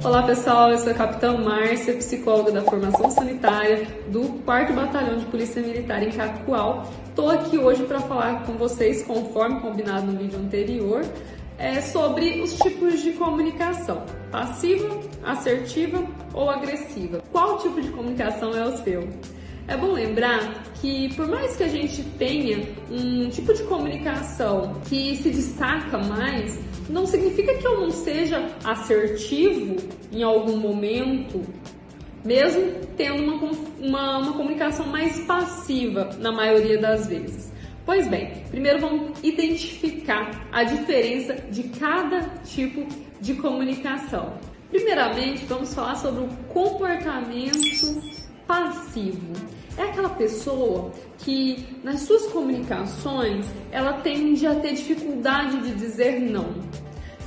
Olá pessoal, eu sou a Capitã Márcia, psicóloga da formação sanitária do 4º Batalhão de Polícia Militar em Cacoal. Estou aqui hoje para falar com vocês, conforme combinado no vídeo anterior, sobre os tipos de comunicação, passiva, assertiva ou agressiva. Qual tipo de comunicação é o seu? É bom lembrar que por mais que a gente tenha um tipo de comunicação que se destaca mais, não significa que eu não seja assertivo em algum momento, mesmo tendo uma comunicação mais passiva na maioria das vezes. Pois bem, primeiro vamos identificar a diferença de cada tipo de comunicação. Primeiramente, vamos falar sobre o comportamento passivo. É aquela pessoa que nas suas comunicações ela tende a ter dificuldade de dizer não.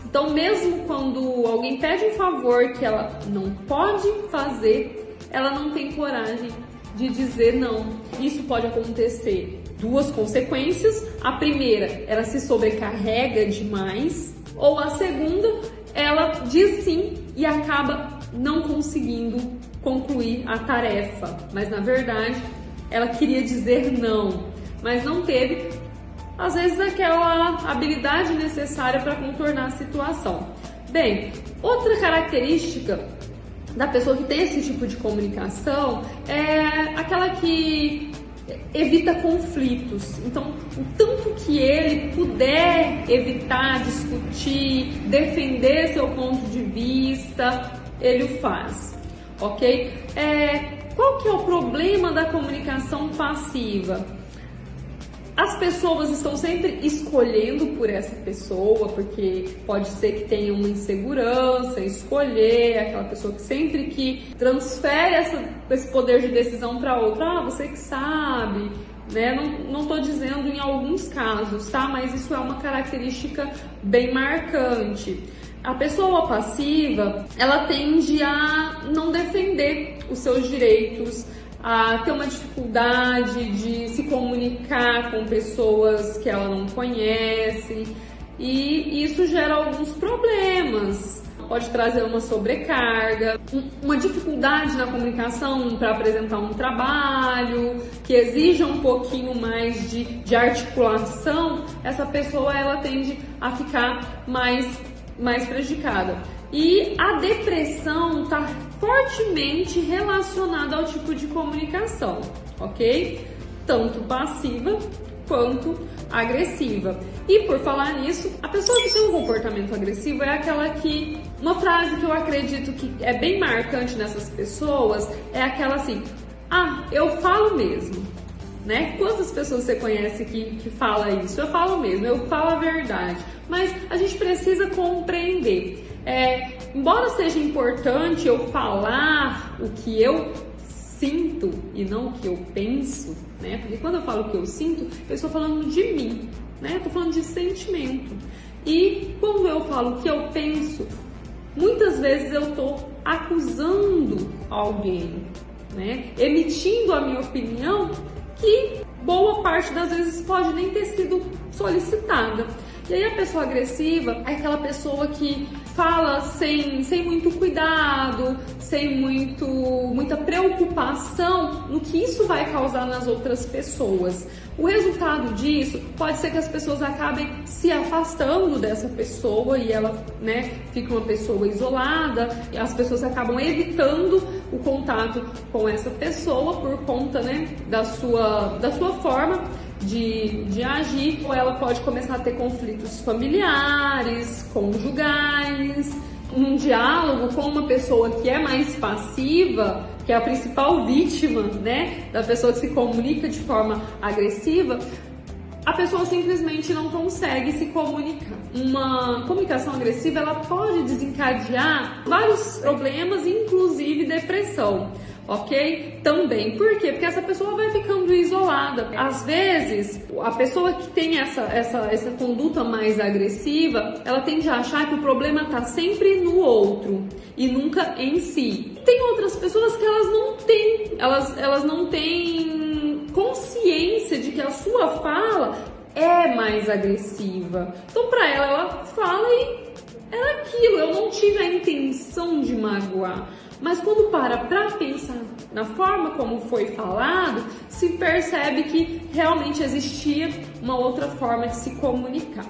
Então, mesmo quando alguém pede um favor que ela não pode fazer, ela não tem coragem de dizer não. Isso pode acontecer duas consequências. A primeira, ela se sobrecarrega demais, ou a segunda, ela diz sim e acaba não conseguindo concluir a tarefa, mas na verdade ela queria dizer não, mas não teve, às vezes, aquela habilidade necessária para contornar a situação. Bem, outra característica da pessoa que tem esse tipo de comunicação é aquela que evita conflitos. Então, o tanto que ele puder evitar discutir, defender seu ponto de vista, ele o faz, ok? Qual que é o problema da comunicação passiva? As pessoas estão sempre escolhendo por essa pessoa, porque pode ser que tenha uma insegurança, escolher, aquela pessoa que sempre que transfere esse poder de decisão para outra, você que sabe, né? Não estou dizendo em alguns casos, tá? Mas isso é uma característica bem marcante. A pessoa passiva, ela tende a não defender os seus direitos, a ter uma dificuldade de se comunicar com pessoas que ela não conhece, e isso gera alguns problemas. Pode trazer uma sobrecarga, uma dificuldade na comunicação para apresentar um trabalho que exija um pouquinho mais de articulação. Essa pessoa ela tende a ficar mais prejudicada. E a depressão está fortemente relacionada ao tipo de comunicação, ok? Tanto passiva quanto agressiva. E por falar nisso, a pessoa que tem um comportamento agressivo é aquela que... Uma frase que eu acredito que é bem marcante nessas pessoas é aquela assim: eu falo mesmo. Né? Quantas pessoas você conhece que fala isso? Eu falo mesmo, eu falo a verdade. Mas a gente precisa compreender. Embora seja importante eu falar o que eu sinto e não o que eu penso, né? Porque quando eu falo o que eu sinto, eu estou falando de mim, né? Eu estou falando de sentimento. E quando eu falo o que eu penso, muitas vezes eu estou acusando alguém, né? Emitindo a minha opinião, que boa parte das vezes pode nem ter sido solicitada. E aí a pessoa agressiva é aquela pessoa que fala sem muito cuidado, sem muita preocupação no que isso vai causar nas outras pessoas. O resultado disso pode ser que as pessoas acabem se afastando dessa pessoa e ela, né, fica uma pessoa isolada, e as pessoas acabam evitando o contato com essa pessoa por conta, né, da sua forma de agir. Ou ela pode começar a ter conflitos familiares, conjugais, um diálogo com uma pessoa que é mais passiva, que é a principal vítima, né, da pessoa que se comunica de forma agressiva. A pessoa simplesmente não consegue se comunicar. Uma comunicação agressiva, ela pode desencadear vários problemas, inclusive depressão, ok? Também. Por quê? Porque essa pessoa vai ficando isolada. Às vezes, a pessoa que tem essa conduta mais agressiva, ela tende a achar que o problema está sempre no outro e nunca em si. Tem outras pessoas que elas não têm consciência de que a sua fala é mais agressiva. Então, para ela fala e era aquilo, eu não tive a intenção de magoar. Mas quando para pensar na forma como foi falado, se percebe que realmente existia uma outra forma de se comunicar.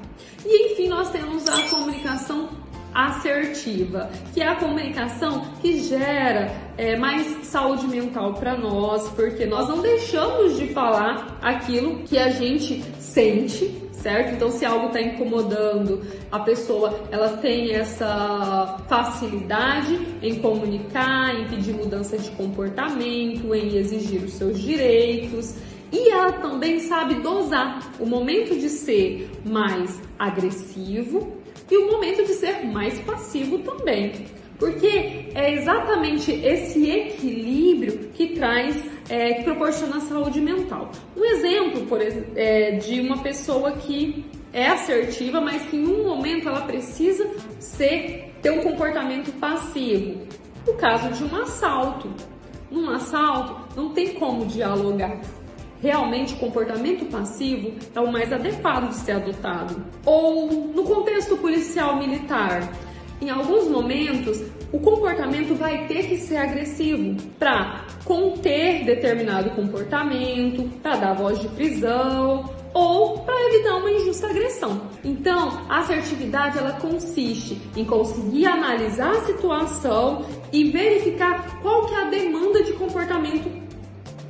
E enfim, nós temos a comunicação assertiva, que é a comunicação que gera mais saúde mental para nós, porque nós não deixamos de falar aquilo que a gente sente, certo? Então, se algo está incomodando a pessoa, ela tem essa facilidade em comunicar, em pedir mudança de comportamento, em exigir os seus direitos. E ela também sabe dosar o momento de ser mais agressivo e o momento de ser mais passivo também. Porque é exatamente esse equilíbrio que que proporciona a saúde mental. Um exemplo, de uma pessoa que é assertiva, mas que em um momento ela precisa ter um comportamento passivo. O caso de um assalto. Num assalto, não tem como dialogar. Realmente, o comportamento passivo é o mais adequado de ser adotado. Ou no contexto policial militar, em alguns momentos, o comportamento vai ter que ser agressivo para conter determinado comportamento, para dar voz de prisão ou para evitar uma injusta agressão. Então, a assertividade ela consiste em conseguir analisar a situação e verificar qual que é a demanda de comportamento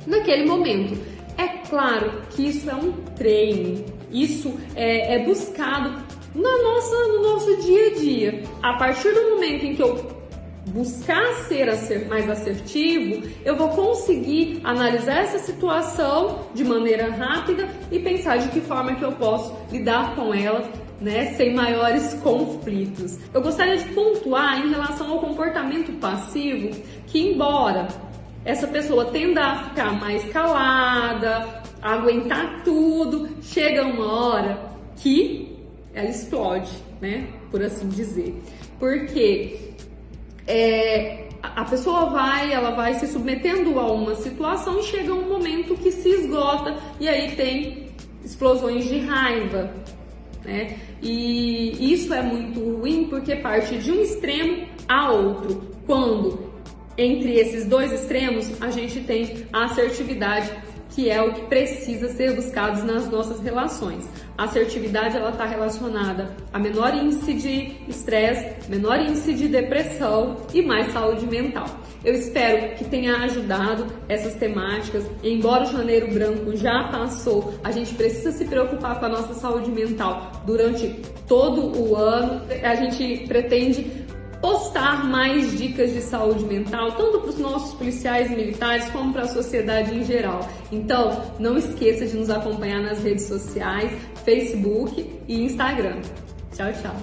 naquele momento. É claro que isso é um treino, isso é buscado no nosso dia a dia. A partir do momento em que eu buscar ser mais assertivo, eu vou conseguir analisar essa situação de maneira rápida e pensar de que forma que eu posso lidar com ela, né, sem maiores conflitos. Eu gostaria de pontuar em relação ao comportamento passivo que, embora essa pessoa tenda a ficar mais calada, a aguentar tudo, chega uma hora que ela explode, né, por assim dizer. Porque a pessoa vai se submetendo a uma situação e chega um momento que se esgota e aí tem explosões de raiva, né? E isso é muito ruim porque parte de um extremo a outro. Quando entre esses dois extremos a gente tem a assertividade, que é o que precisa ser buscado nas nossas relações. A assertividade ela está relacionada a menor índice de estresse, menor índice de depressão e mais saúde mental. Eu espero que tenha ajudado essas temáticas. Embora o Janeiro Branco já passou, a gente precisa se preocupar com a nossa saúde mental durante todo o ano. A gente pretende postar mais dicas de saúde mental, tanto para os nossos policiais militares como para a sociedade em geral. Então, não esqueça de nos acompanhar nas redes sociais, Facebook e Instagram. Tchau, tchau!